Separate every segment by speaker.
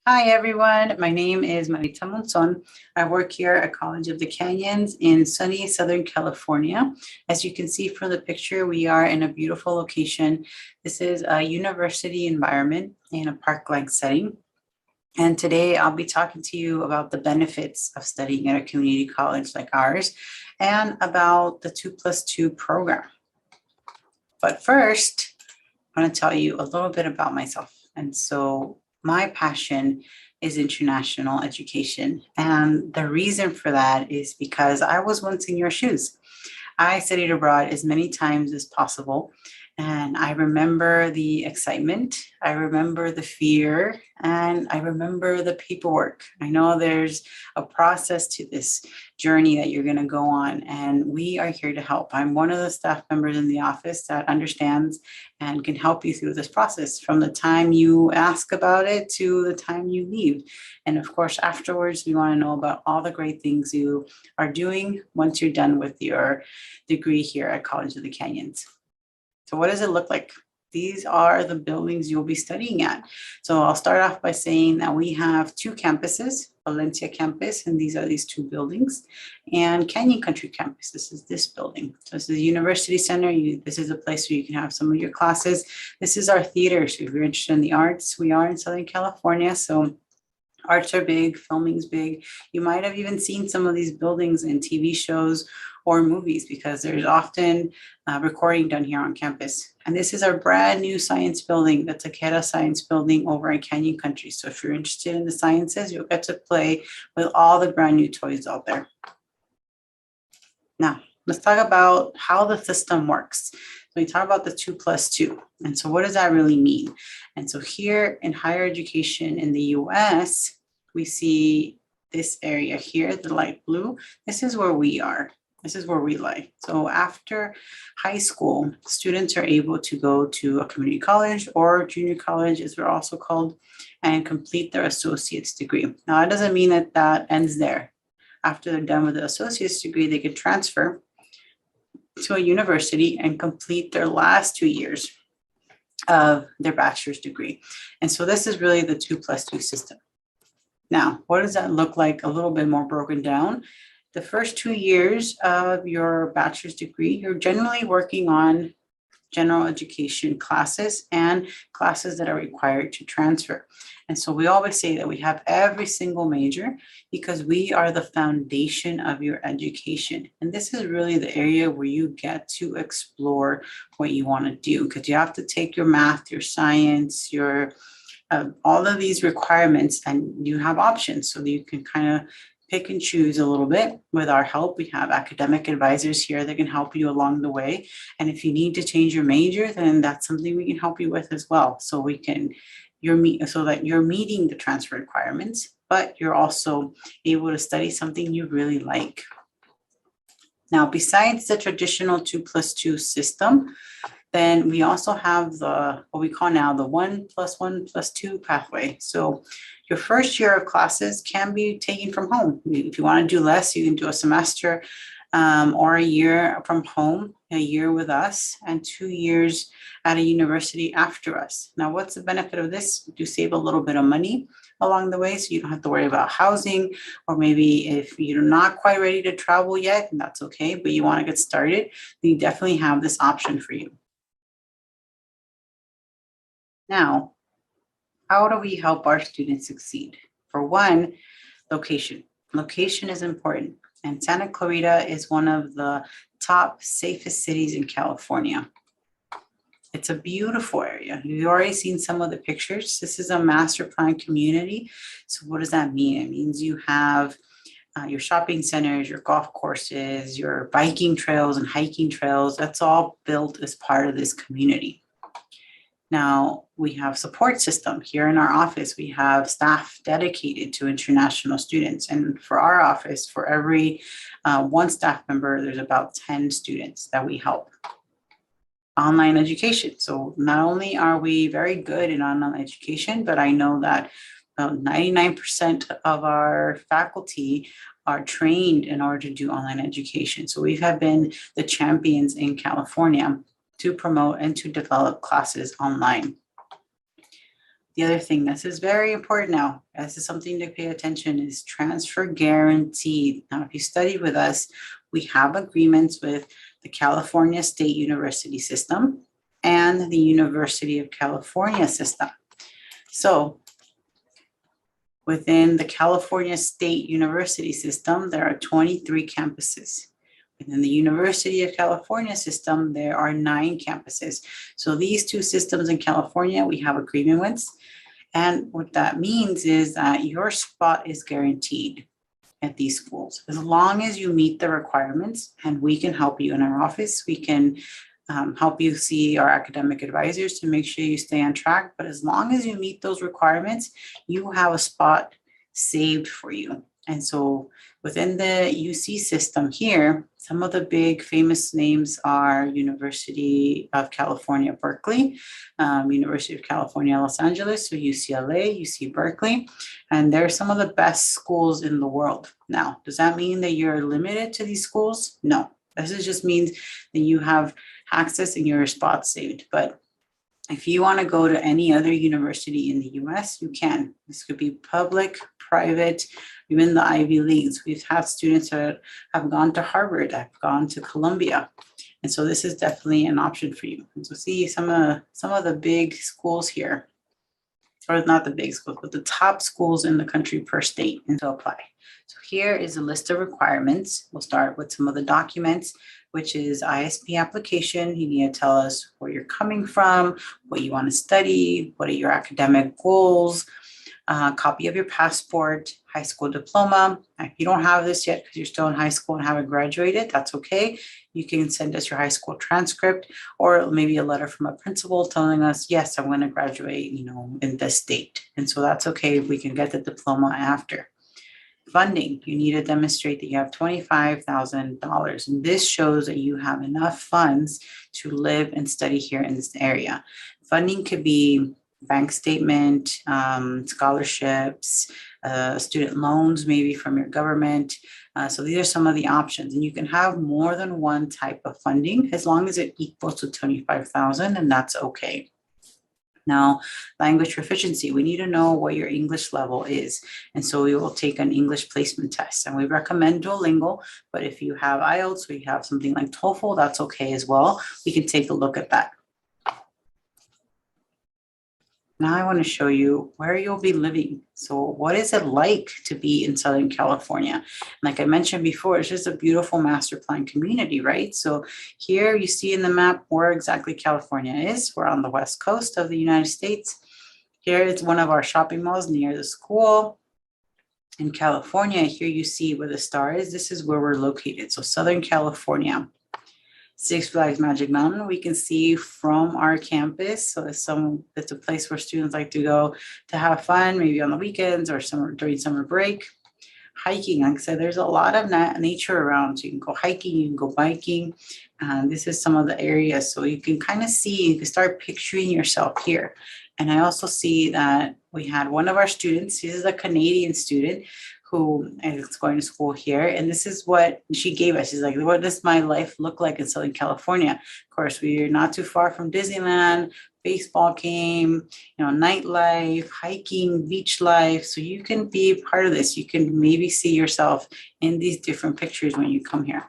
Speaker 1: Hi, everyone. My name is Marita Monzon. I work here at College of the Canyons in sunny Southern California. As you can see from the picture, we are in a beautiful location. This is a university environment in a park-like setting. And today I'll be talking to you about the benefits of studying at a community college like ours and about the 2+2 program. But first, I want to tell you a little bit about myself. And so my passion is international education. And the reason for that is because I was once in your shoes. I studied abroad as many times as possible. And I remember the excitement, I remember the fear, and I remember the paperwork. I know there's a process to this journey that you're going to go on, and we are here to help. I'm one of the staff members in the office that understands and can help you through this process from the time you ask about it to the time you leave. And of course, afterwards, we want to know about all the great things you are doing once you're done with your degree here at College of the Canyons. So what does it look like? These are the buildings you'll be studying at. So I'll start off by saying that we have two campuses, Valencia campus, and these are these two buildings, and Canyon Country campus. This is this building. So this is a university center. This is a place where you can have some of your classes. This is our theater. So if you're interested in the arts, we are in Southern California. So arts are big, filming's big. You might have even seen some of these buildings in TV shows or movies because there's often recording done here on campus. And this is our brand new science building, the Takeda Science Building over in Canyon Country. So if you're interested in the sciences, you'll get to play with all the brand new toys out there. Now, let's talk about how the system works. So we talk about the 2+2. And so what does that really mean? And so here in higher education in the US, we see this area here, the light blue. This is where we are. This is where we lie. So after high school, students are able to go to a community college or junior college, as they're also called, and complete their associate's degree. Now, that doesn't mean that that ends there. After they're done with the associate's degree, they could transfer to a university and complete their last 2 years of their bachelor's degree. And so this is really the 2+2 system. Now, what does that look like a little bit more broken down? The first 2 years of your bachelor's degree, you're generally working on general education classes and classes that are required to transfer. And so we always say that we have every single major because we are the foundation of your education. And this is really the area where you get to explore what you want to do because you have to take your math, your science, your all of these requirements, and you have options so that you can kind of pick and choose a little bit. With our help, we have academic advisors here that can help you along the way. And if you need to change your major, then that's something we can help you with as well. So we can, so that you're meeting the transfer requirements, but you're also able to study something you really like. Now, besides the traditional 2+2 system, then we also have the what we call now the 1+1+2 pathway. So your first year of classes can be taken from home. If you want to do less, you can do a semester or a year from home, a year with us, and 2 years at a university after us. Now, what's the benefit of this? You save a little bit of money along the way, so you don't have to worry about housing, or maybe if you're not quite ready to travel yet, and that's okay, but you want to get started, then you definitely have this option for you. Now, how do we help our students succeed? For one, location. Location is important. And Santa Clarita is one of the top safest cities in California. It's a beautiful area. You've already seen some of the pictures. This is a master plan community. So what does that mean? It means you have your shopping centers, your golf courses, your biking trails and hiking trails. That's all built as part of this community. Now, we have support system here in our office. We have staff dedicated to international students. And for our office, for every one staff member, there's about 10 students that we help. Online education. So not only are we very good in online education, but I know that about 99% of our faculty are trained in order to do online education. So we have been the champions in California to promote and to develop classes online. The other thing, this is very important now, this is something to pay attention, is transfer guarantee. Now, if you study with us, we have agreements with the California State University system and the University of California system. So within the California State University system, there are 23 campuses. Within the University of California system, there are 9 campuses. So these two systems in California, we have agreement with. And what that means is that your spot is guaranteed at these schools, as long as you meet the requirements, and we can help you in our office. We can help you see our academic advisors to make sure you stay on track. But as long as you meet those requirements, you have a spot saved for you. And so within the UC system here, some of the big famous names are University of California, Berkeley, University of California, Los Angeles, so UCLA, UC Berkeley, and they're some of the best schools in the world. Now, does that mean that you're limited to these schools? No, this just means that you have access and your spot saved. But if you want to go to any other university in the US, you can. This could be public, private, even the Ivy Leagues. We've had students that have gone to Harvard, have gone to Columbia. And so this is definitely an option for you. And so see some of the big schools here, or not the big schools, but the top schools in the country per state, and to apply. So here is a list of requirements. We'll start with some of the documents, which is ISP application. You need to tell us where you're coming from, what you want to study, what are your academic goals, copy of your passport, high school diploma. If you don't have this yet because you're still in high school and haven't graduated, that's okay. You can send us your high school transcript, or maybe a letter from a principal telling us, yes, I'm going to graduate, in this date. And so that's okay. We can get the diploma after. Funding, you need to demonstrate that you have $25,000. And this shows that you have enough funds to live and study here in this area. Funding could be bank statement, scholarships, student loans, maybe from your government. So these are some of the options. And you can have more than one type of funding as long as it equals to $25,000, and that's okay. Now, language proficiency, we need to know what your English level is. And so we will take an English placement test, and we recommend Duolingo, but if you have IELTS or you have something like TOEFL, that's okay as well. We can take a look at that. Now I want to show you where you'll be living. So what is it like to be in Southern California? Like I mentioned before, it's just a beautiful master plan community, right? So here you see in the map where exactly California is. We're on the west coast of the United States. Here is one of our shopping malls near the school. In California, here you see where the star is. This is where we're located. So Southern California. Six Flags Magic Mountain, we can see from our campus. So it's a place where students like to go to have fun, maybe on the weekends or during summer break. Hiking, like I said, there's a lot of nature around. So you can go hiking, you can go biking. This is some of the areas. So you can kind of see, you can start picturing yourself here. And I also see that we had one of our students, this is a Canadian student, who is going to school here. And this is what she gave us. She's like, what does my life look like in Southern California? Of course, we're not too far from Disneyland, baseball game, nightlife, hiking, beach life. So you can be a part of this. You can maybe see yourself in these different pictures when you come here.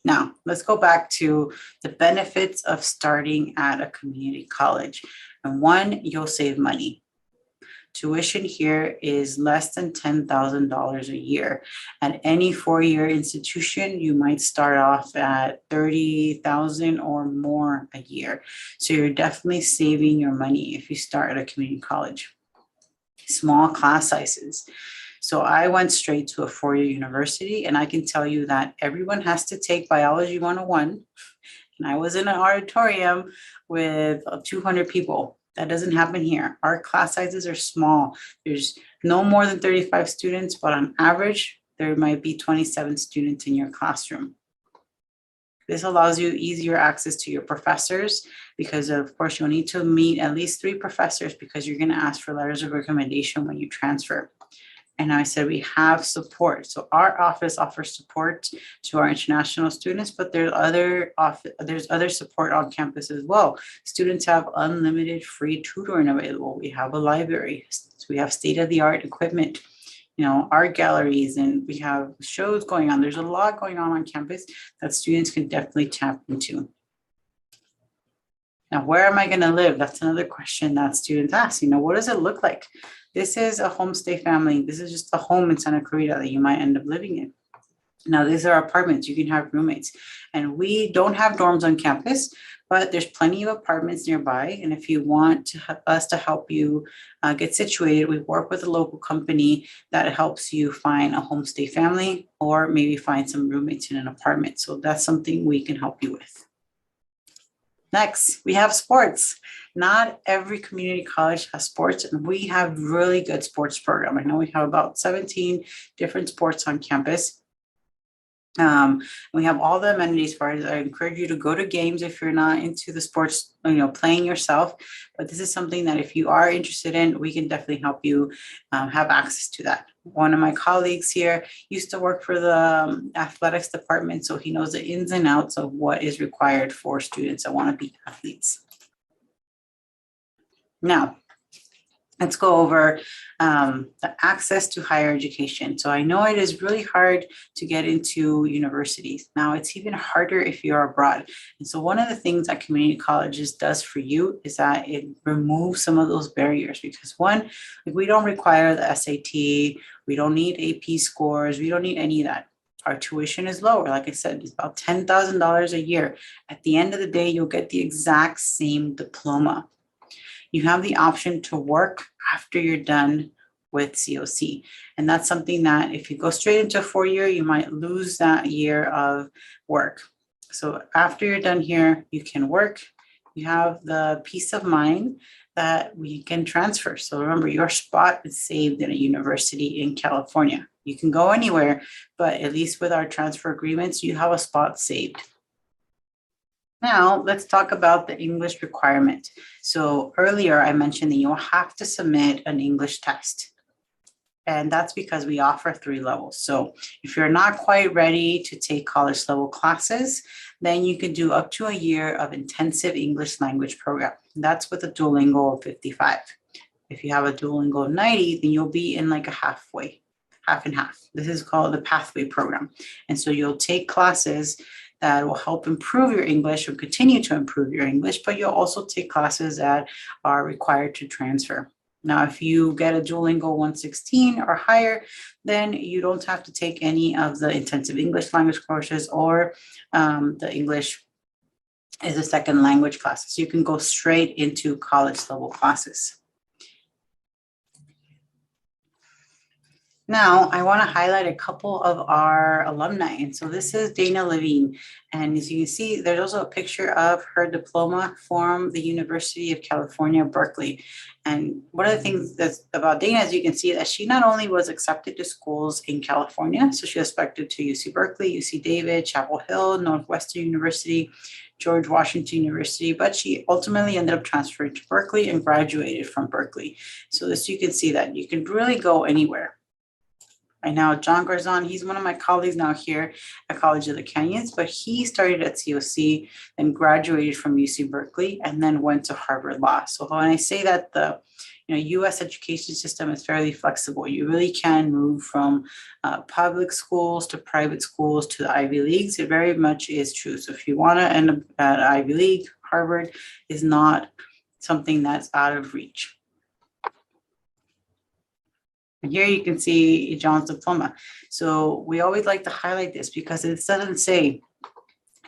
Speaker 1: Now, let's go back to the benefits of starting at a community college. And one, you'll save money. Tuition here is less than $10,000 a year. At any four-year institution, you might start off at $30,000 or more a year. So you're definitely saving your money if you start at a community college. Small class sizes. So I went straight to a four-year university, and I can tell you that everyone has to take Biology 101. And I was in an auditorium with 200 people. That doesn't happen here. Our class sizes are small. There's no more than 35 students, but on average, there might be 27 students in your classroom. This allows you easier access to your professors because, of course, you'll need to meet at least 3 professors because you're going to ask for letters of recommendation when you transfer. And I said we have support. So our office offers support to our international students, but there's other support on campus as well. Students have unlimited free tutoring available. We have a library. We have state-of-the-art equipment, art galleries, and we have shows going on. There's a lot going on campus that students can definitely tap into. Now, where am I going to live? That's another question that students ask. What does it look like? This is a homestay family. This is just a home in Santa Clarita that you might end up living in. Now, these are apartments. You can have roommates. And we don't have dorms on campus, but there's plenty of apartments nearby. And if you want us to help you get situated, we work with a local company that helps you find a homestay family or maybe find some roommates in an apartment. So that's something we can help you with. Next, we have sports. Not every community college has sports, and we have really good sports program. I know we have about 17 different sports on campus. We have all the amenities for it. I encourage you to go to games if you're not into the sports, playing yourself. But this is something that if you are interested in, we can definitely help you have access to that. One of my colleagues here used to work for the athletics department, so he knows the ins and outs of what is required for students that want to be athletes. Now, let's go over the access to higher education. So I know it is really hard to get into universities. Now, it's even harder if you're abroad. And so one of the things that community colleges does for you is that it removes some of those barriers, because one, we don't require the SAT, we don't need AP scores, we don't need any of that. Our tuition is lower. Like I said, it's about $10,000 a year. At the end of the day, you'll get the exact same diploma. You have the option to work after you're done with COC. And that's something that if you go straight into a 4-year, you might lose that year of work. So after you're done here, you can work. You have the peace of mind that we can transfer. So remember, your spot is saved in a university in California. You can go anywhere, but at least with our transfer agreements, you have a spot saved. Now, let's talk about the English requirement. So earlier I mentioned that you'll have to submit an English test. And that's because we offer 3 levels. So if you're not quite ready to take college level classes, then you can do up to a year of intensive English language program. That's with a Duolingo of 55. If you have a Duolingo of 90, then you'll be in like a half and half. This is called the pathway program. And so you'll take classes that will help improve your English or continue to improve your English, but you'll also take classes that are required to transfer. Now, if you get a Duolingo 116 or higher, then you don't have to take any of the intensive English language courses or the English as a second language classes. You can go straight into college level classes. Now, I want to highlight a couple of our alumni. And so this is Dana Levine. And as you can see, there's also a picture of her diploma from the University of California, Berkeley. And one of the things that's about Dana, as you can see, that she not only was accepted to schools in California, so she was accepted to UC Berkeley, UC Davis, Chapel Hill, Northwestern University, George Washington University, but she ultimately ended up transferring to Berkeley and graduated from Berkeley. So this, you can see that you can really go anywhere. Right now, John Garzon, he's one of my colleagues now here at College of the Canyons, but he started at COC and graduated from UC Berkeley and then went to Harvard Law. So when I say that the U.S. education system is fairly flexible, you really can move from public schools to private schools to the Ivy Leagues. It very much is true. So if you want to end up at Ivy League, Harvard is not something that's out of reach. And here you can see John's diploma. So we always like to highlight this because it doesn't say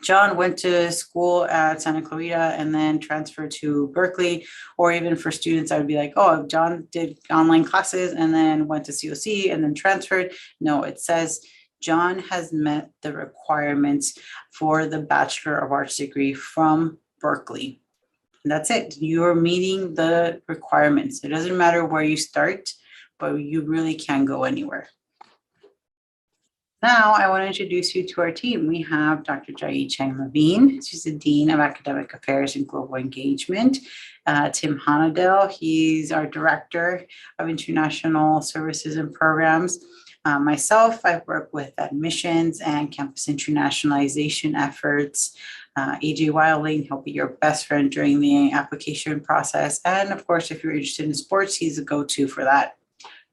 Speaker 1: John went to school at Santa Clarita and then transferred to Berkeley, or even for students, I would be like, oh, John did online classes and then went to COC and then transferred. No, it says John has met the requirements for the Bachelor of Arts degree from Berkeley. And that's it. You're meeting the requirements. It doesn't matter where you start, but you really can go anywhere. Now, I want to introduce you to our team. We have Dr. Jai Chang Levine. She's the Dean of Academic Affairs and Global Engagement. Tim Hanadel, he's our Director of International Services and Programs. Myself, I work with admissions and campus internationalization efforts. AJ Wilding, he'll be your best friend during the application process. And of course, if you're interested in sports, he's a go-to for that.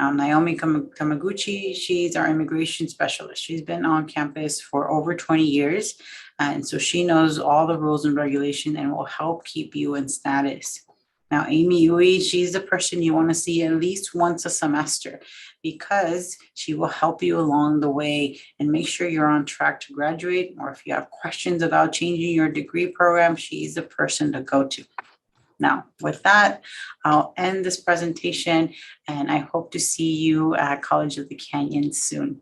Speaker 1: Naomi Kamaguchi, she's our immigration specialist. She's been on campus for over 20 years. And so she knows all the rules and regulations and will help keep you in status. Now, Amy Uy, she's the person you want to see at least once a semester because she will help you along the way and make sure you're on track to graduate. Or if you have questions about changing your degree program, she's the person to go to. Now, with that, I'll end this presentation and I hope to see you at College of the Canyon soon.